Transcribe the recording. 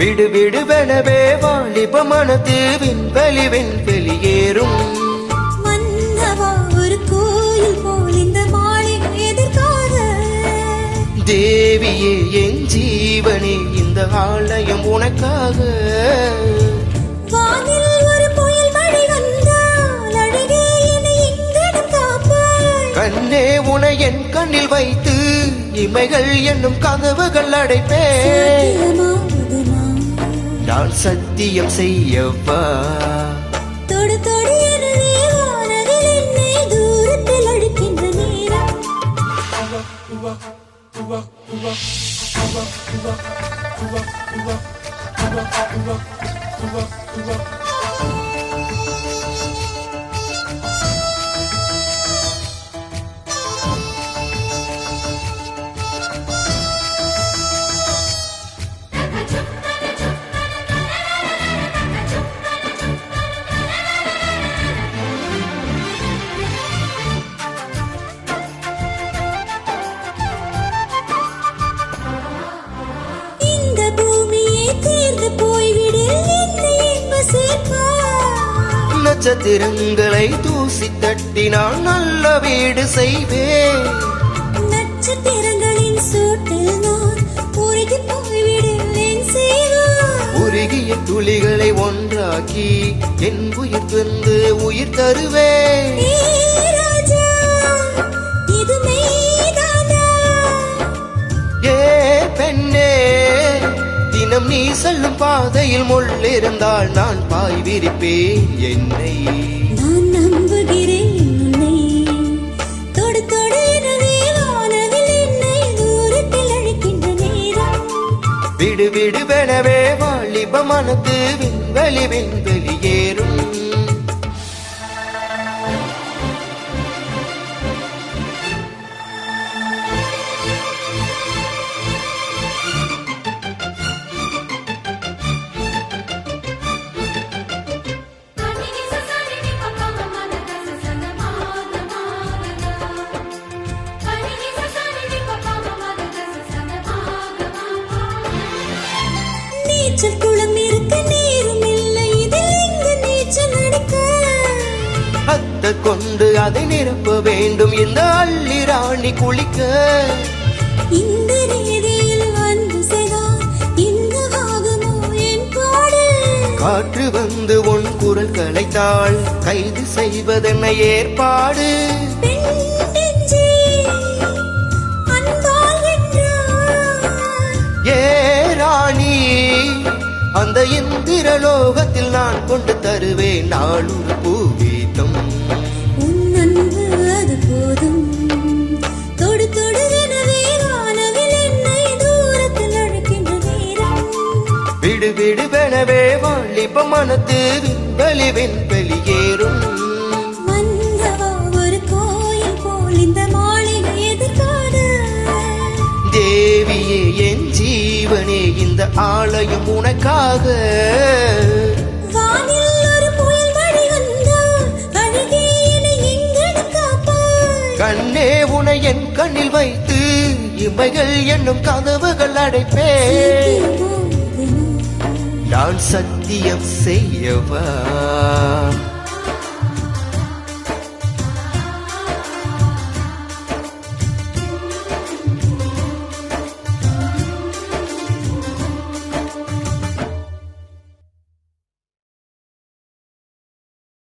விடு விடுவெனவே வாலிப மனது விண்வெளி வெளியேறும். மன்னவா ஒரு கோயில் போல் இந்த மாளிகை எதற்காக? தேவியே என் ஜீவனே இந்த ஆலயம் உனக்காக. வானில் ஒரு புயல் மழை வந்தால் அழகே என்னை எங்கனம் காப்பாய். கண்ணே உனை என் கண்ணில் வைத்து இமைகள் என்னும் கதவுகள் அடைப்பேன். நான் சத்தியம் செய்யவா? தொடு தொடு எனவே வானவில் என்னை தூரத்தில் அழைக்கின்ற நேரம். நட்சத்திரங்களை தூசி தட்டினால் நல்ல வீடு செய்வேன். நட்சத்திரங்களின் சூட்டில் நான் உருகி போய்விடுவேன் செய்வார். உருகிய துளிகளை ஒன்றாக்கி என் உயிர் தந்து உயிர் தருவேன். இது மெய்தானா? ஏ பெண்ணே, தினம் நீ செல்லும் பாதையில் முள்ளிருந்தால் நான் பாய் விரிப்பேன். என்னை நான் நம்புகிறேன் உன்னை. தொடு தொடு எனவே வானவில் என்னை தூரத்தில் அழைக்கின்ற நேரம். விடு விடுவெனவே வாலிப மனது விண்வெளி வெளியேறும். நீச்சல் குளம் இருக்க நேரும் இல்லை, இதில் எங்கு நீச்சல் அடிக்க? அத்தை கொண்டு அதை நிரப்ப வேண்டும் இந்த அள்ளி ராணி குளிக்க. இந்த ரீதியில் வந்து செய்தால் இந்த ஆகுமோ என் பாடு? காற்று வந்து உன் குரல் கலைத்தாள் கைது செய்வதென்ன ஏற்பாடு? ஏ ராணி, அந்த இந்திரலோகத்தில் நான் கொண்டு தருவேன் நாளொரு பூவீட்டம். உன் அன்பு அது போதும். தொடு தொடு எனவே வானவில் என்னை தூரத்தில் அழைக்கின்ற நேரம். விடு விடுவெனவே வாலிப மனது விண்வெளி வெளியேறும். மன்னவா ஒரு கோயில் போல் இந்த மாளிகை எதற்காக? தேவியே என் ஜீவனே இந்த ஆலயம் உனக்காக. வானில் ஒரு புயல் மழை வந்தால் அழகே என்னை எங்கனம் காப்பாய். கண்ணே உனை என் கண்ணில் வைத்து இமைகள் என்னும் கதவுகள் அடைப்பேன். நான் சத்தியம் செய்யவா?